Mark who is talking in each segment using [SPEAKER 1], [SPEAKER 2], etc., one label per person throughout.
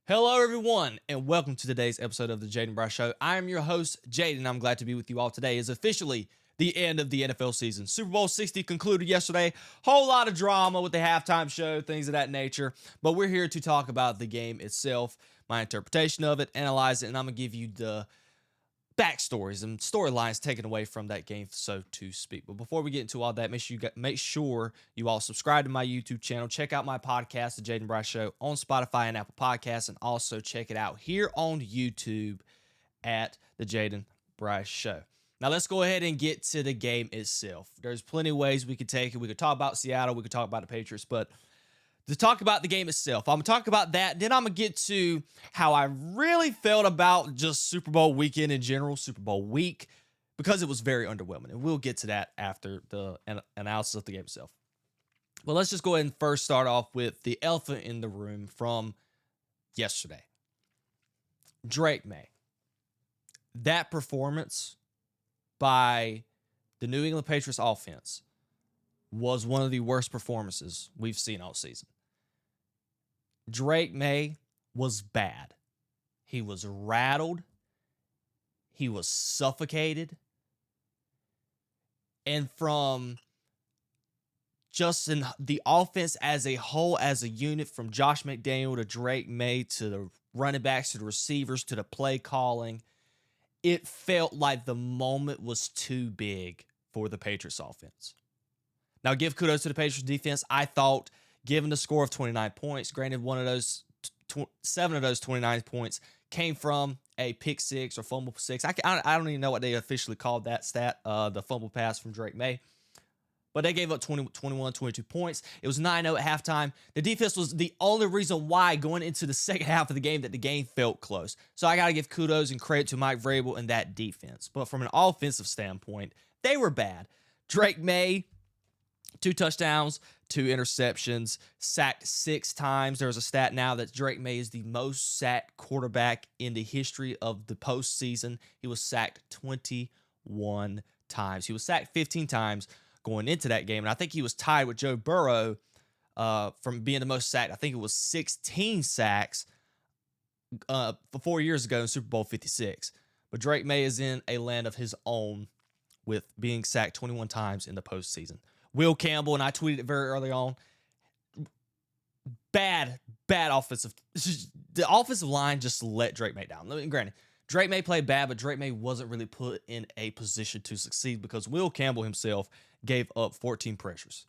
[SPEAKER 1] Hello, everyone, and welcome to today's episode of the Jayden Bryce Show. I am your host, Jayden. I'm glad to be with you all today. It's officially the end of the NFL season. Super Bowl 60 concluded yesterday. Whole lot of drama with the halftime show, things of that nature. But we're here to talk about the game itself, my interpretation of it, analyze it, and I'm going to give you the backstories and storylines taken away from that game, so to speak. But before we get into all that, make sure you all subscribe to my YouTube channel. Check out my podcast, The Jayden Bryce Show, on Spotify and Apple Podcasts, and also check it out here on YouTube at The Jayden Bryce Show. Now, let's go ahead and get to the game itself. There's plenty of ways we could take it. We could talk about Seattle. We could talk about the Patriots, but to talk about the game itself, I'm going to talk about that. Then I'm going to get to how I really felt about just Super Bowl weekend in general, Super Bowl week, because it was very underwhelming. And we'll get to that after the analysis of the game itself. Well, let's just go ahead and first start off with the elephant in the room from yesterday. Drake May. That performance by the New England Patriots offense was one of the worst performances we've seen all season. Drake May was bad. He was rattled. He was suffocated. And from just in the offense as a whole, as a unit, from Josh McDaniel to Drake May to the running backs to the receivers to the play calling, it felt like the moment was too big for the Patriots offense. Now, give kudos to the Patriots defense. I thought, given the score of 29 points, granted one of those, 7 of those 29 points came from a pick six or fumble six. I don't even know what they officially called that stat, the fumble pass from Drake May. But they gave up 21, 22 points. It was 9-0 at halftime. The defense was the only reason why going into the second half of the game that the game felt close. So I got to give kudos and credit to Mike Vrabel and that defense. But from an offensive standpoint, they were bad. Drake May, 2 touchdowns, 2 interceptions, sacked 6 times. There's a stat now that Drake May is the most sacked quarterback in the history of the postseason. He was sacked 21 times. He was sacked 15 times going into that game, and I think he was tied with Joe Burrow from being the most sacked. I think it was 16 sacks for 4 years ago in Super Bowl 56. But Drake May is in a land of his own with being sacked 21 times in the postseason. Will Campbell, and I tweeted it very early on, bad offensive. The offensive line just let Drake May down. Granted, Drake May played bad, but Drake May wasn't really put in a position to succeed because Will Campbell himself gave up 14 pressures.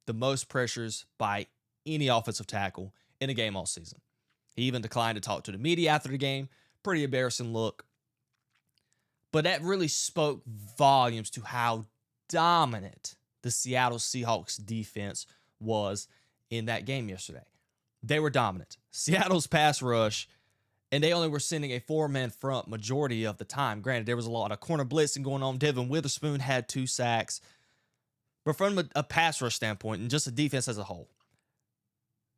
[SPEAKER 1] The most pressures by any offensive tackle in a game all season. He even declined to talk to the media after the game. Pretty embarrassing look. But that really spoke volumes to how dominant the Seattle Seahawks defense was in that game yesterday. They were dominant. Seattle's pass rush, and they only were sending a 4-man front majority of the time. Granted, there was a lot of corner blitzing going on. Devin Witherspoon had 2 sacks. But from a pass rush standpoint and just the defense as a whole,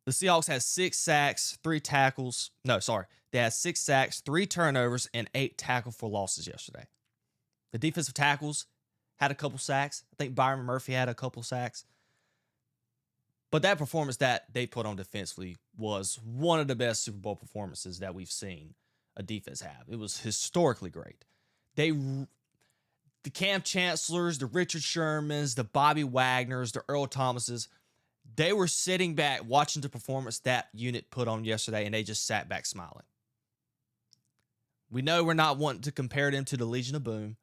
[SPEAKER 1] the Seahawks had 6 sacks, 3 tackles. No, sorry. They had 6 sacks, 3 turnovers, and 8 tackle for losses yesterday. The defensive tackles had a couple sacks. I think Byron Murphy had a couple sacks. But that performance that they put on defensively was one of the best Super Bowl performances that we've seen a defense have. It was historically great. The Cam Chancellors, the Richard Shermans, the Bobby Wagners, the Earl Thomases, they were sitting back watching the performance that unit put on yesterday, and they just sat back smiling. We know we're not wanting to compare them to the Legion of Boom.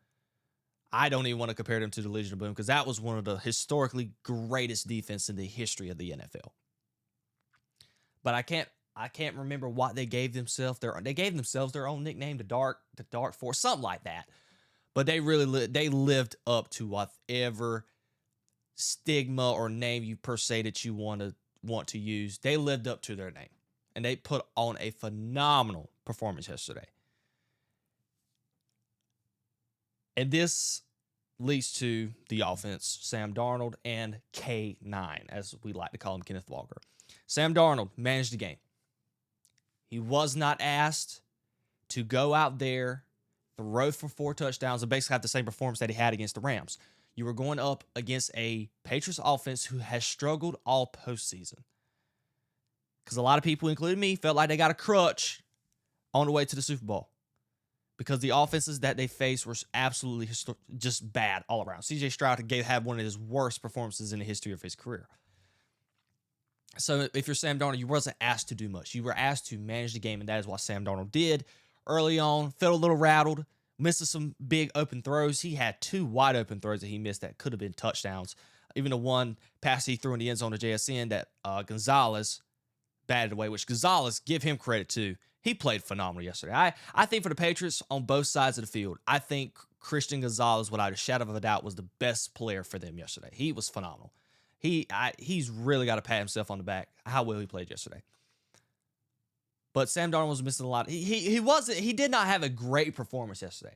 [SPEAKER 1] I don't even want to compare them to the Legion of Boom because that was one of the historically greatest defense in the history of the NFL. But I can't remember what they gave themselves. They gave themselves their own nickname, the Dark Force, something like that. But they really they lived up to whatever stigma or name you per se that you want to use. They lived up to their name, and they put on a phenomenal performance yesterday. And this leads to the offense, Sam Darnold and K9, as we like to call him, Kenneth Walker. Sam Darnold managed the game. He was not asked to go out there, throw for 4 touchdowns, and basically have the same performance that he had against the Rams. You were going up against a Patriots offense who has struggled all postseason. because a lot of people, including me, felt like they got a crutch on the way to the Super Bowl because the offenses that they faced were absolutely just bad all around. C.J. Stroud had one of his worst performances in the history of his career. So if you're Sam Darnold, you wasn't asked to do much. You were asked to manage the game, and that is what Sam Darnold did. Early on, felt a little rattled, missed some big open throws. He had 2 wide open throws that he missed that could have been touchdowns. Even the one pass he threw in the end zone to JSN that Gonzalez batted away, which Gonzalez, give him credit too. He played phenomenal yesterday. I think for the Patriots on both sides of the field, I think Christian Gonzalez, without a shadow of a doubt, was the best player for them yesterday. He was phenomenal. He's really got to pat himself on the back how well he played yesterday. But Sam Darnold was missing a lot. He did not have a great performance yesterday.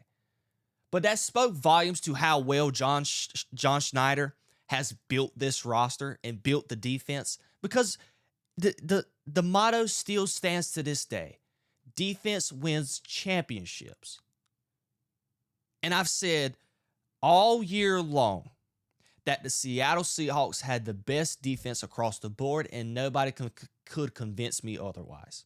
[SPEAKER 1] But that spoke volumes to how well John Schneider has built this roster and built the defense, because the motto still stands to this day. Defense wins championships. And I've said all year long that the Seattle Seahawks had the best defense across the board, and nobody could convince me otherwise.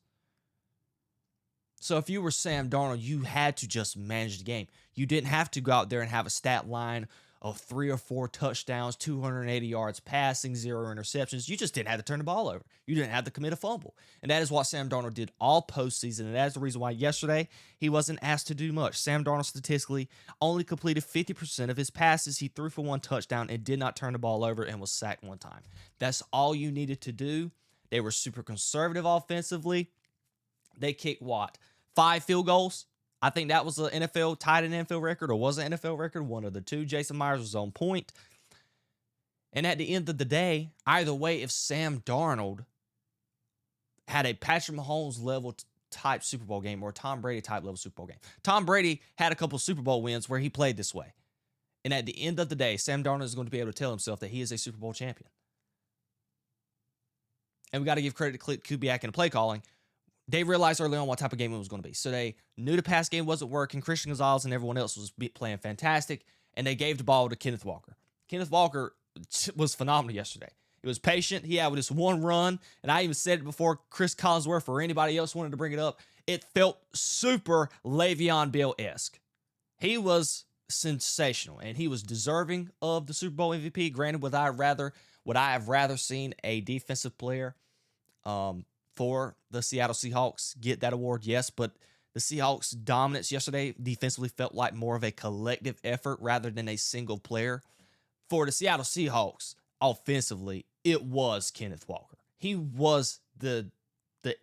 [SPEAKER 1] So if you were Sam Darnold, you had to just manage the game. You didn't have to go out there and have a stat line of 3 or 4 touchdowns, 280 yards passing, 0 interceptions. You just didn't have to turn the ball over. You didn't have to commit a fumble. And that is what Sam Darnold did all postseason. And that is the reason why yesterday he wasn't asked to do much. Sam Darnold statistically only completed 50% of his passes. He threw for 1 touchdown and did not turn the ball over and was sacked 1 time. That's all you needed to do. They were super conservative offensively. They kicked 5 field goals? I think that was an NFL, tied an NFL record, or was an NFL record, one of the two. Jason Myers was on point. And at the end of the day, either way, if Sam Darnold had a Patrick Mahomes level type Super Bowl game or a Tom Brady type level Super Bowl game. Tom Brady had a couple Super Bowl wins where he played this way. And at the end of the day, Sam Darnold is going to be able to tell himself that he is a Super Bowl champion. And we got to give credit to Kubiak and the play calling. They realized early on what type of game it was going to be. So they knew the pass game wasn't working. Christian Gonzalez and everyone else was playing fantastic. And they gave the ball to Kenneth Walker. Kenneth Walker was phenomenal yesterday. He was patient. He had this one run. And I even said it before Chris Collinsworth or anybody else wanted to bring it up. It felt super Le'Veon Bell-esque. He was sensational. And he was deserving of the Super Bowl MVP. Granted, would I have rather seen a defensive player for the Seattle Seahawks get that award? Yes, but the Seahawks' dominance yesterday defensively felt like more of a collective effort rather than a single player. For the Seattle Seahawks, offensively, it was Kenneth Walker. He was the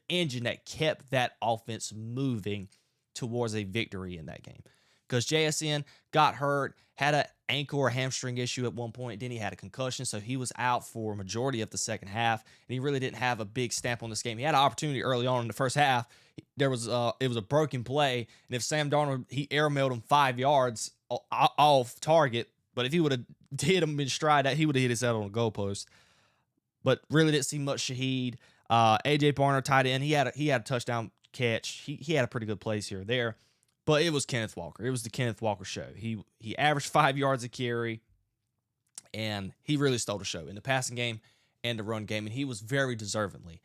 [SPEAKER 1] engine that kept that offense moving towards a victory in that game. Because JSN got hurt, had an ankle or hamstring issue at one point. Then he had a concussion, so he was out for a majority of the second half, and he really didn't have a big stamp on this game. He had an opportunity early on in the first half. It was a broken play, and if Sam Darnold, he airmailed him 5 yards off target, but if he would have hit him in stride, he would have hit his head on the goalpost. But really didn't see much Shaheed. A.J. Barner tight end, he had a touchdown catch. He had a pretty good plays here or there. But it was Kenneth Walker. It was the Kenneth Walker show. He averaged 5 yards a carry, and he really stole the show in the passing game and the run game, and he was very deservingly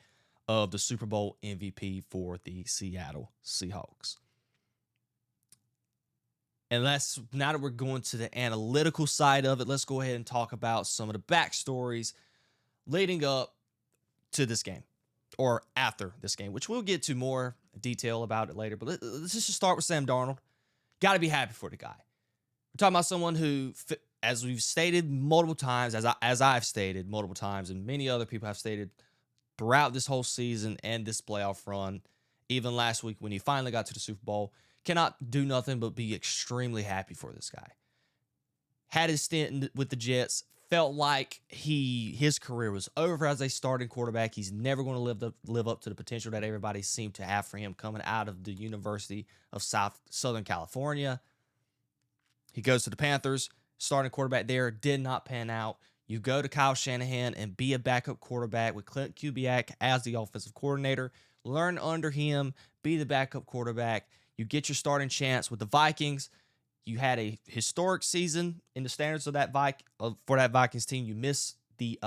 [SPEAKER 1] of the Super Bowl MVP for the Seattle Seahawks. And now that we're going to the analytical side of it, let's go ahead and talk about some of the backstories leading up to this game, or after this game, which we'll get to more detail about it later. But let's just start with Sam Darnold. Got to be happy for the guy. We're talking about someone who, as we've stated multiple times, as I've stated multiple times, and many other people have stated throughout this whole season and this playoff run, even last week when he finally got to the Super Bowl, cannot do nothing but be extremely happy for this guy. Had his stint with the Jets, felt like his career was over as a starting quarterback. He's never going to live up to the potential that everybody seemed to have for him coming out of the University of Southern California. He goes to the Panthers, starting quarterback there, did not pan out. You go to Kyle Shanahan and be a backup quarterback with Clint Kubiak as the offensive coordinator. Learn under him, be the backup quarterback. You get your starting chance with the Vikings. You had a historic season in the standards of for that Vikings team. You missed the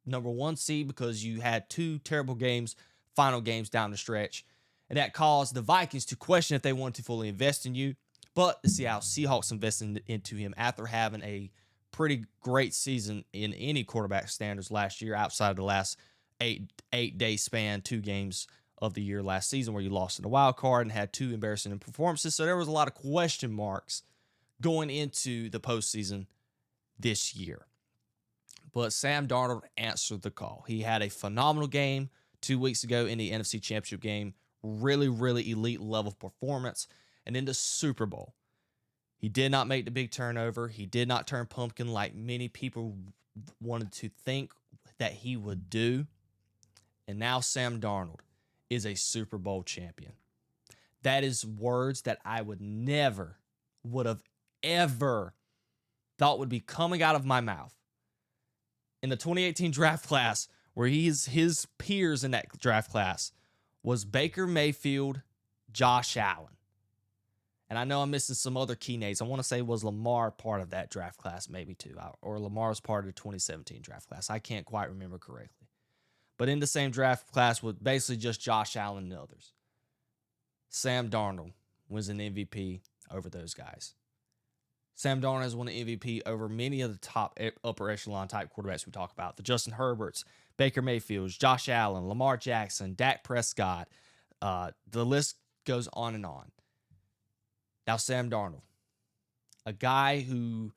[SPEAKER 1] number 1 seed because you had 2 terrible games final games down the stretch. And that caused the Vikings to question if they wanted to fully invest in you. But the Seattle Seahawks invested into him after having a pretty great season in any quarterback standards last year, outside of the last eight-day span, 2 games of the year last season where you lost in the wild card and had 2 embarrassing performances. So there was a lot of question marks going into the postseason this year. But Sam Darnold answered the call. He had a phenomenal game 2 weeks ago in the NFC Championship game. Really, really elite level performance. And in the Super Bowl, he did not make the big turnover. He did not turn pumpkin like many people wanted to think that he would do. And now Sam Darnold is a Super Bowl champion. That is words that I would have ever thought would be coming out of my mouth. In the 2018 draft class, where his peers in that draft class was Baker Mayfield, Josh Allen. And I know I'm missing some other key names. I want to say was Lamar part of that draft class, maybe too. Or Lamar was part of the 2017 draft class. I can't quite remember correctly. But in the same draft class with basically just Josh Allen and others, Sam Darnold was an MVP over those guys. Sam Darnold has won an MVP over many of the top upper echelon type quarterbacks we talk about. The Justin Herberts, Baker Mayfields, Josh Allen, Lamar Jackson, Dak Prescott. The list goes on and on. Now Sam Darnold, a guy who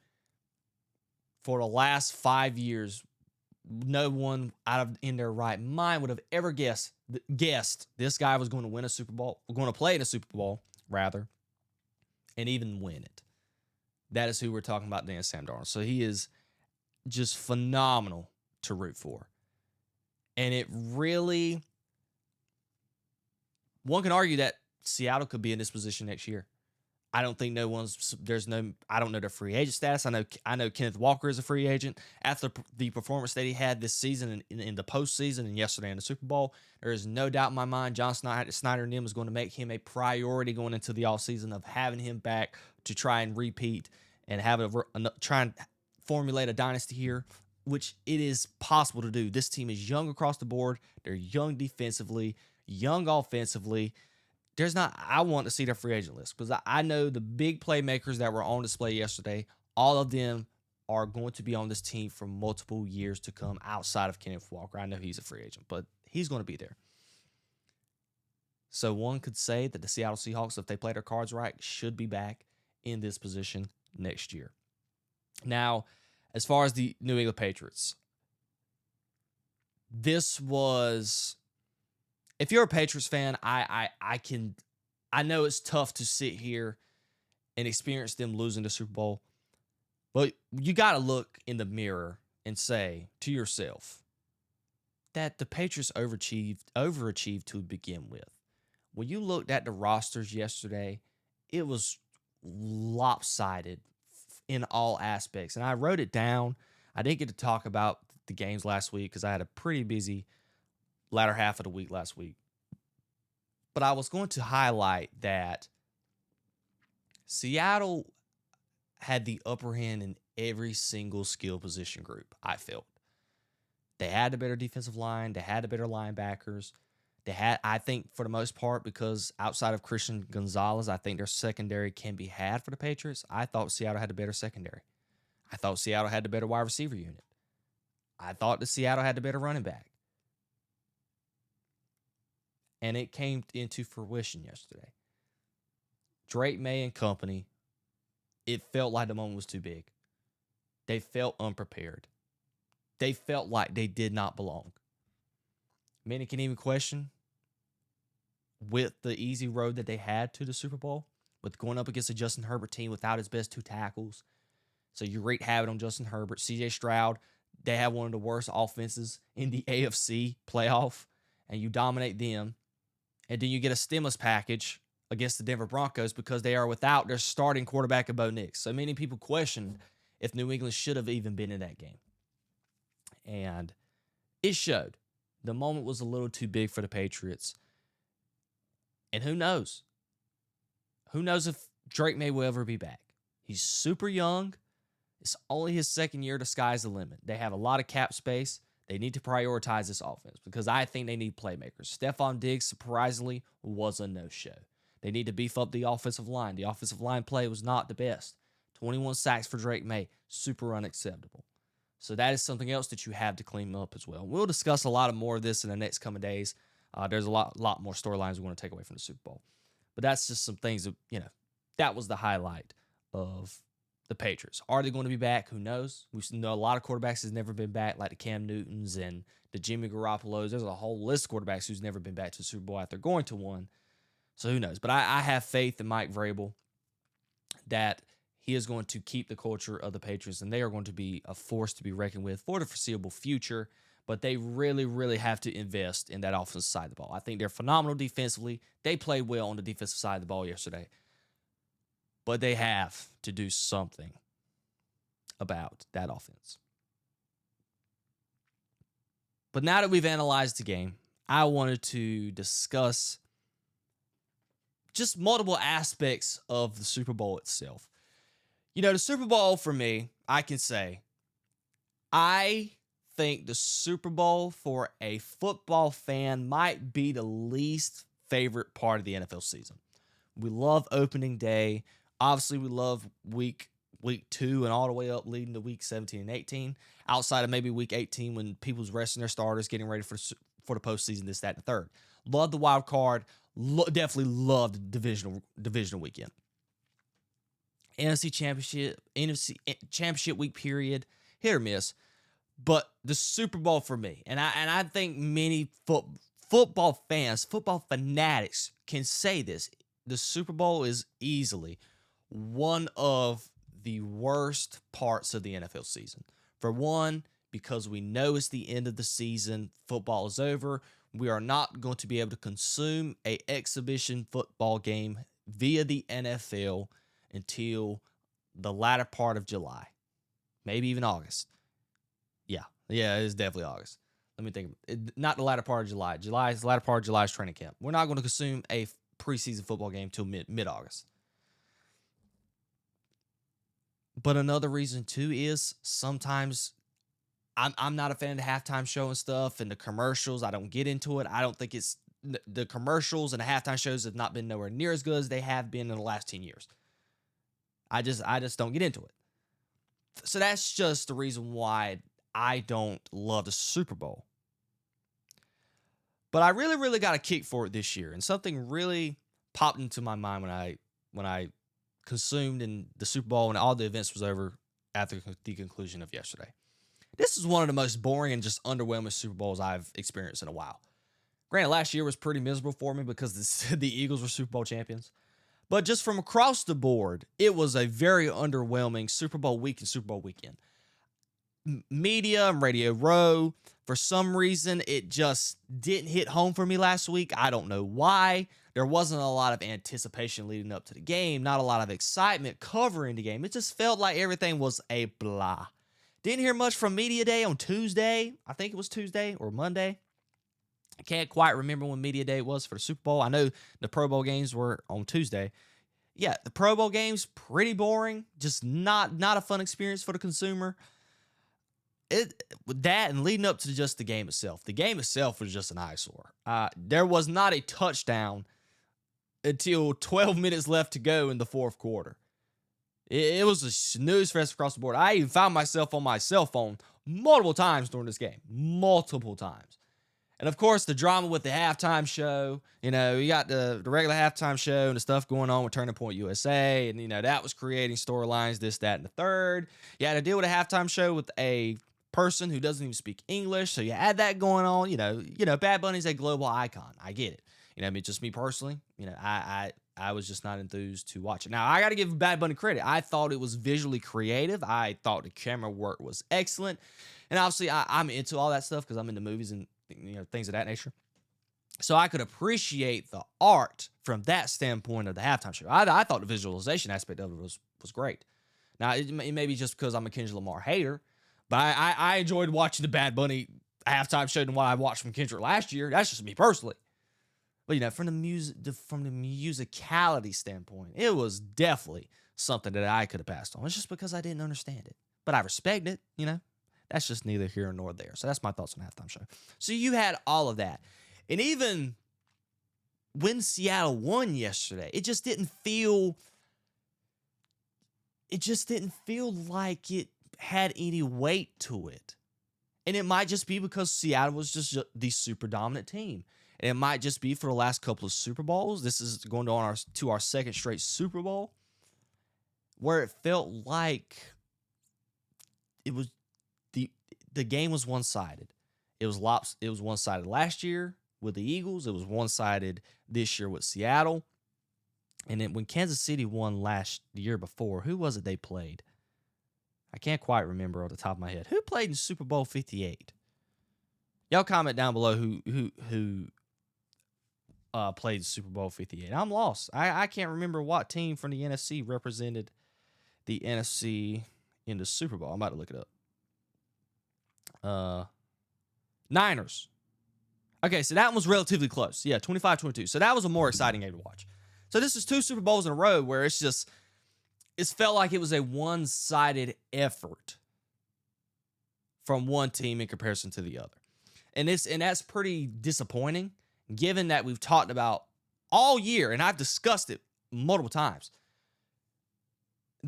[SPEAKER 1] for the last 5 years, no one in their right mind would have ever guessed this guy was going to win a Super Bowl, going to play in a Super Bowl, rather, and even win it. That is who we're talking about, Dan Sam Darnold. So he is just phenomenal to root for. And it really, one can argue that Seattle could be in this position next year. I don't think I don't know their free agent status. I know Kenneth Walker is a free agent. After the performance that he had this season in the postseason and yesterday in the Super Bowl, there is no doubt in my mind John Snyder and them is going to make him a priority going into the offseason of having him back to try and repeat and try and formulate a dynasty here, which it is possible to do. This team is young across the board. They're young defensively, young offensively. I want to see their free agent list because I know the big playmakers that were on display yesterday, all of them are going to be on this team for multiple years to come outside of Kenneth Walker. I know he's a free agent, but he's going to be there. So one could say that the Seattle Seahawks, if they play their cards right, should be back in this position next year. Now, as far as the New England Patriots, this was... If you're a Patriots fan, I know it's tough to sit here and experience them losing the Super Bowl, but you got to look in the mirror and say to yourself that the Patriots overachieved to begin with. When you looked at the rosters yesterday, it was lopsided in all aspects, and I wrote it down. I didn't get to talk about the games last week because I had a pretty busy latter half of the week last week. But I was going to highlight that Seattle had the upper hand in every single skill position group, I felt. They had the better defensive line. They had the better linebackers. I think, for the most part, because outside of Christian Gonzalez, I think their secondary can be had for the Patriots. I thought Seattle had the better secondary. I thought Seattle had the better wide receiver unit. I thought that Seattle had the better running back. And it came into fruition yesterday. Drake May and company, it felt like the moment was too big. They felt unprepared. They felt like they did not belong. Many can even question, with the easy road that they had to the Super Bowl, with going up against a Justin Herbert team without his best 2 tackles. So you wreak havoc on Justin Herbert. CJ Stroud, they have one of the worst offenses in the AFC playoff, and you dominate them. And then you get a stimulus package against the Denver Broncos because they are without their starting quarterback of Bo Nix. So many people questioned if New England should have even been in that game. And it showed. The moment was a little too big for the Patriots. And who knows? Who knows if Drake May will ever be back? He's super young. It's only his second year. The sky's the limit. They have a lot of cap space. They need to prioritize this offense because I think they need playmakers. Stephon Diggs, surprisingly, was a no-show. They need to beef up the offensive line. The offensive line play was not the best. 21 sacks for Drake May, super unacceptable. So that is something else that you have to clean up as well. We'll discuss a lot more of this in the next coming days. There's a lot more storylines we want to take away from the Super Bowl. But that's just some things that, that was the highlight of the Patriots. Are they going to be back? Who knows? We know a lot of quarterbacks has never been back, like the Cam Newtons and the Jimmy Garoppolos. There's a whole list of quarterbacks who's never been back to the Super Bowl after going to one. So who knows? But I have faith in Mike Vrabel that he is going to keep the culture of the Patriots, and they are going to be a force to be reckoned with for the foreseeable future. But they really, really have to invest in that offensive side of the ball. I think they're phenomenal defensively. They played well on the defensive side of the ball yesterday. But they have to do something about that offense. But now that we've analyzed the game, I wanted to discuss just multiple aspects of the Super Bowl itself. The Super Bowl for me, I can say, I think the Super Bowl for a football fan might be the least favorite part of the NFL season. We love opening day. Obviously, we love week 2 and all the way up leading to week 17 and 18. Outside of maybe week 18 when people's resting their starters, getting ready for the postseason, this, that, and the third. Love the wild card. Definitely love the divisional weekend. NFC Championship week period, hit or miss. But the Super Bowl for me, and I think many football fans, football fanatics can say this, the Super Bowl is easily one of the worst parts of the NFL season. For one, because we know it's the end of the season, football is over. We are not going to be able to consume an exhibition football game via the NFL until the latter part of July, maybe even August. Yeah, it's definitely August. Let me think. Not the latter part of July. The latter part of July's training camp. We're not going to consume a preseason football game till mid-August. But another reason too is sometimes I'm not a fan of the halftime show and stuff and the commercials. I don't get into it. I don't think it's the commercials and the halftime shows have not been nowhere near as good as they have been in the last 10 years. I just don't get into it. So that's just the reason why I don't love the Super Bowl. But I really, really got a kick for it this year, and something really popped into my mind when I consumed in the Super Bowl and all the events was over after the conclusion of yesterday. This is one of the most boring and just underwhelming Super Bowls I've experienced in a while. Granted, last year was pretty miserable for me because the Eagles were Super Bowl champions. But just from across the board, it was a very underwhelming Super Bowl week and Super Bowl weekend. Media and Radio Row, for some reason, it just didn't hit home for me last week. I don't know why. There wasn't a lot of anticipation leading up to the game, not a lot of excitement covering the game. It just felt like everything was a blah. Didn't hear much from Media Day on Tuesday. I think it was Tuesday or Monday. I can't quite remember when Media Day was for the Super Bowl. I know the Pro Bowl games were on Tuesday. Yeah, the Pro Bowl games, pretty boring. Just not a fun experience for the consumer. With that and leading up to just the game itself. The game itself was just an eyesore. There was not a touchdown until 12 minutes left to go in the fourth quarter. It was a snooze fest across the board. I even found myself on my cell phone multiple times during this game. Multiple times. And of course, the drama with the halftime show. You got the regular halftime show and the stuff going on with Turning Point USA. And, that was creating storylines, this, that, and the third. You had to deal with a halftime show with a person who doesn't even speak English. So you had that going on. Bad Bunny's a global icon. I get it. Just me personally, I was just not enthused to watch it. Now, I got to give Bad Bunny credit. I thought it was visually creative. I thought the camera work was excellent. And obviously, I'm into all that stuff because I'm into movies and things of that nature. So I could appreciate the art from that standpoint of the halftime show. I thought the visualization aspect of it was great. Now, it may be just because I'm a Kendrick Lamar hater, but I enjoyed watching the Bad Bunny halftime show than what I watched from Kendrick last year. That's just me personally. But from the musicality standpoint, it was definitely something that I could have passed on. It's just because I didn't understand it. But I respect it, That's just neither here nor there. So that's my thoughts on halftime show. So you had all of that. And even when Seattle won yesterday, it just didn't feel like it had any weight to it. And it might just be because Seattle was just the super dominant team. And it might just be for the last couple of Super Bowls. This is going to our second straight Super Bowl, where it felt like it was the game was one-sided. It was one-sided last year with the Eagles. It was one-sided this year with Seattle. And then when Kansas City won the year before, who was it they played? I can't quite remember off the top of my head. Who played in Super Bowl 58? Y'all comment down below who played Super Bowl 58. I'm lost. I can't remember what team from the NFC represented the NFC in the Super Bowl. I'm about to look it up. Niners. Okay, so that one was relatively close. Yeah, 25-22. So that was a more exciting game to watch. So this is 2 Super Bowls in a row where it's felt like it was a one-sided effort from one team in comparison to the other. And that's pretty disappointing, given that we've talked about all year, and I've discussed it multiple times.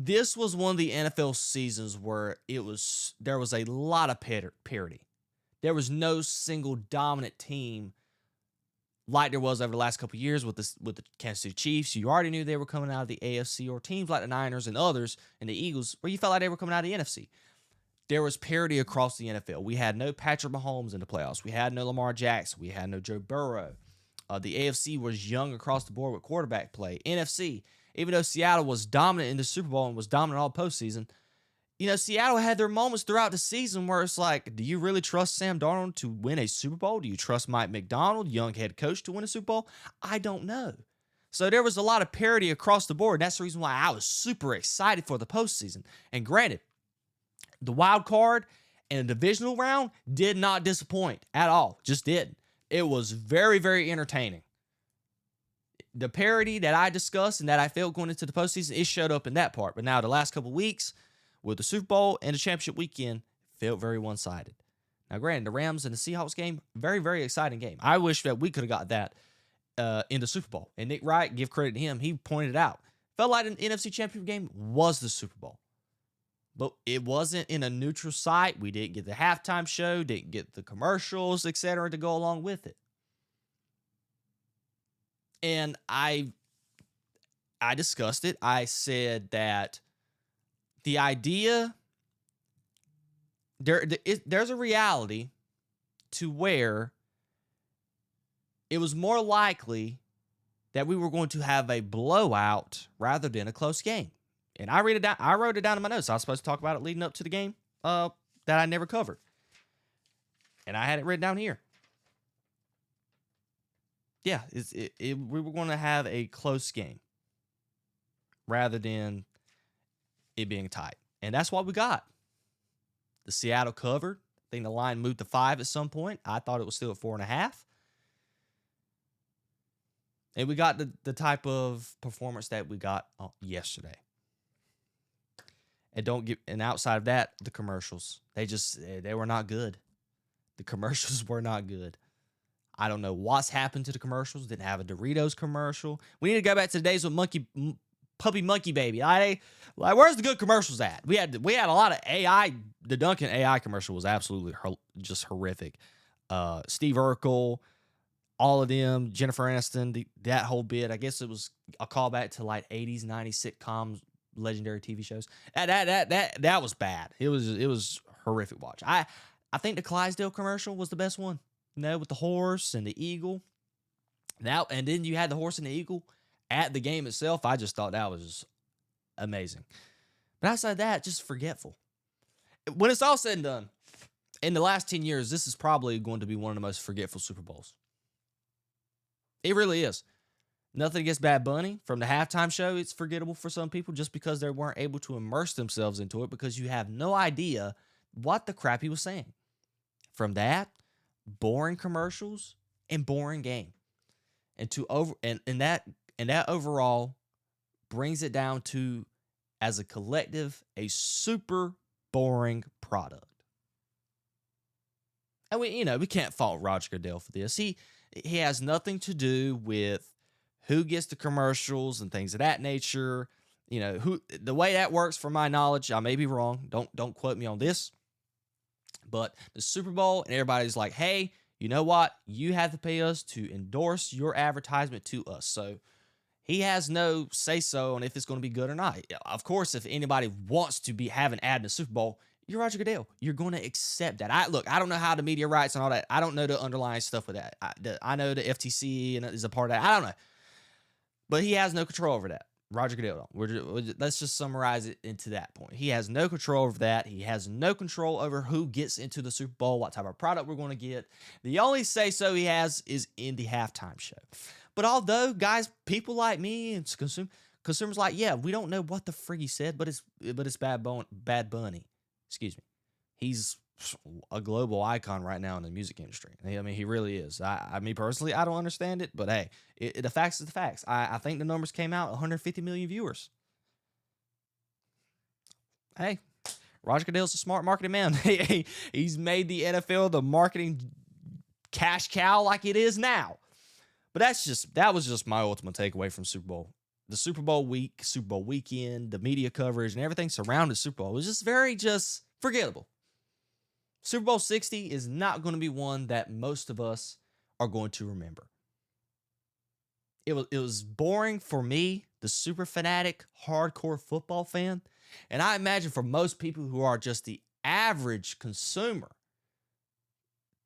[SPEAKER 1] This was one of the NFL seasons where there was a lot of parity. There was no single dominant team like there was over the last couple of years with the Kansas City Chiefs. You already knew they were coming out of the AFC, or teams like the Niners and others and the Eagles, where you felt like they were coming out of the NFC. There was parity across the NFL. We had no Patrick Mahomes in the playoffs. We had no Lamar Jackson. We had no Joe Burrow. The AFC was young across the board with quarterback play. NFC, even though Seattle was dominant in the Super Bowl and was dominant all postseason, Seattle had their moments throughout the season where it's like, do you really trust Sam Darnold to win a Super Bowl? Do you trust Mike McDonald, young head coach, to win a Super Bowl? I don't know. So there was a lot of parity across the board. And that's the reason why I was super excited for the postseason. And granted, the wild card and the divisional round did not disappoint at all. Just didn't. It was very, very entertaining. The parity that I discussed and that I felt going into the postseason, it showed up in that part. But now the last couple of weeks with the Super Bowl and the championship weekend felt very one-sided. Now, granted, the Rams and the Seahawks game, very, very exciting game. I wish that we could have got that in the Super Bowl. And Nick Wright, give credit to him, he pointed it out. Felt like an NFC championship game was the Super Bowl. But it wasn't in a neutral site. We didn't get the halftime show, didn't get the commercials, etc., to go along with it. And I discussed it. I said that the idea, there's a reality to where it was more likely that we were going to have a blowout rather than a close game. And I wrote it down in my notes. I was supposed to talk about it leading up to the game that I never covered. And I had it written down here. Yeah, we were going to have a close game rather than it being tight. And that's what we got. The Seattle covered. I think the line moved to 5 at some point. I thought it was still at 4.5. And we got the type of performance that we got yesterday. And outside of that, the commercials. They were not good. The commercials were not good. I don't know what's happened to the commercials. Didn't have a Doritos commercial. We need to go back to the days with Puppy Monkey Baby. Where's the good commercials at? We had a lot of AI. The Duncan AI commercial was absolutely just horrific. Steve Urkel, all of them, Jennifer Aniston, that whole bit. I guess it was a callback to like 80s, 90s sitcoms, legendary TV shows. That was bad. It was horrific watch. I think the Clydesdale commercial was the best one. With the horse and the eagle. And then you had the horse and the eagle at the game itself. I just thought that was amazing. But outside of that, just forgetful. When it's all said and done, in the last 10 years, this is probably going to be one of the most forgetful Super Bowls. It really is. Nothing against Bad Bunny. From the halftime show, it's forgettable for some people just because they weren't able to immerse themselves into it because you have no idea what the crap he was saying. From that, boring commercials and boring game. And that overall brings it down to, as a collective, a super boring product. And we can't fault Roger Goodell for this. He has nothing to do with who gets the commercials and things of that nature. Who the way that works, from my knowledge, I may be wrong. Don't quote me on this. But the Super Bowl, and everybody's like, hey, you know what? You have to pay us to endorse your advertisement to us. So he has no say so on if it's going to be good or not. Of course, if anybody wants to have an ad in the Super Bowl, you're Roger Goodell. You're going to accept that. I don't know how the media rights and all that. I don't know the underlying stuff with that. I know the FTC and is a part of that. I don't know. But he has no control over that. Roger Goodell don't. Let's just summarize it into that point. He has no control over that. He has no control over who gets into the Super Bowl, what type of product we're going to get. The only say-so he has is in the halftime show. But although, guys, people like me and consumers like, yeah, we don't know what the frig he said, but it's Bad Bunny. Excuse me. He's a global icon right now in the music industry. I mean, he really is. Me personally, I don't understand it, but hey, the facts is the facts. I think the numbers came out 150 million viewers. Hey, Roger Goodell's a smart marketing man. He's made the NFL the marketing cash cow like it is now. But that was just my ultimate takeaway from Super Bowl. The Super Bowl week, Super Bowl weekend, the media coverage, and everything surrounding Super Bowl was just very forgettable. Super Bowl 60 is not going to be one that most of us are going to remember. It was boring for me, the super fanatic, hardcore football fan. And I imagine for most people who are just the average consumer,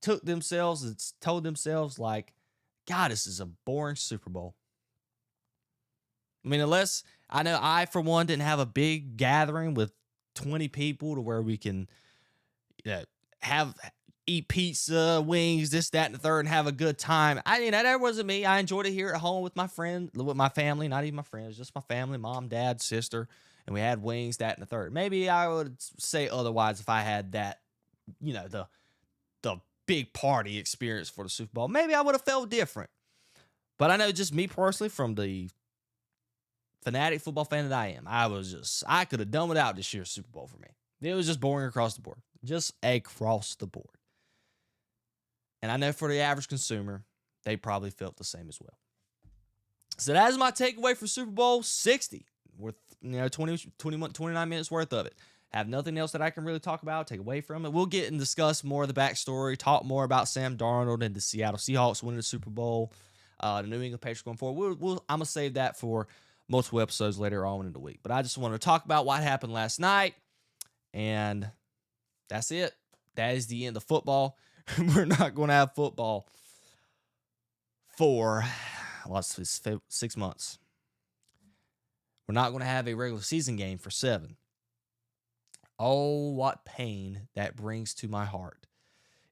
[SPEAKER 1] told themselves like, God, this is a boring Super Bowl. I mean, unless I, for one, didn't have a big gathering with 20 people to where we can eat pizza, wings, this, that, and the third, and have a good time. That wasn't me. I enjoyed it here at home with my family, not even my friends, just my family, mom, dad, sister, and we had wings, that, and the third. Maybe I would say otherwise if I had that, the big party experience for the Super Bowl. Maybe I would have felt different. But I know just me personally, from the fanatic football fan that I am, I could have done without this year's Super Bowl for me. It was just boring across the board. Just across the board. And I know for the average consumer, they probably felt the same as well. So that is my takeaway for Super Bowl 60. Worth 29 minutes worth of it. Have nothing else that I can really talk about, take away from it. We'll get and discuss more of the backstory, talk more about Sam Darnold and the Seattle Seahawks winning the Super Bowl, the New England Patriots going forward. I'm going to save that for multiple episodes later on in the week. But I just want to talk about what happened last night. And that's it. That is the end of football. We're not going to have football for 6 months. We're not going to have a regular season game for 7. Oh, what pain that brings to my heart.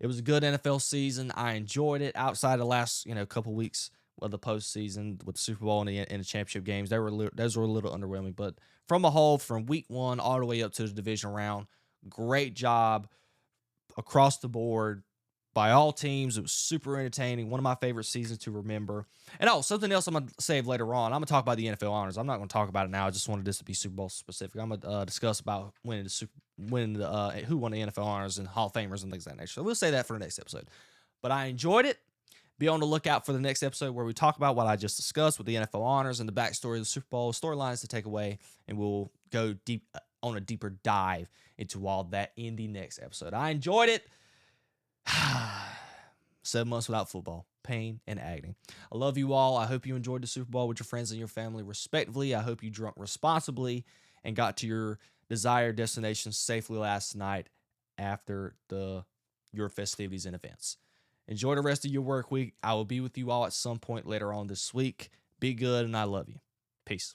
[SPEAKER 1] It was a good NFL season. I enjoyed it outside the last couple weeks of the postseason with the Super Bowl and the championship games. Those were a little underwhelming. But from a whole, from week 1 all the way up to the division round, great job across the board by all teams. It was super entertaining. One of my favorite seasons to remember. And something else I'm going to save later on. I'm going to talk about the NFL honors. I'm not going to talk about it now. I just wanted this to be Super Bowl specific. I'm going to discuss about who won the NFL honors and Hall of Famers and things of that nature. So we'll say that for the next episode. But I enjoyed it. Be on the lookout for the next episode where we talk about what I just discussed with the NFL honors and the backstory of the Super Bowl, storylines to take away, and we'll go deep on a deeper dive into all that in the next episode. I enjoyed it. 7 months without football. Pain and agony. I love you all. I hope you enjoyed the Super Bowl with your friends and your family respectively. I hope you drunk responsibly and got to your desired destination safely last night after your festivities and events. Enjoy the rest of your work week. I will be with you all at some point later on this week. Be good, and I love you. Peace.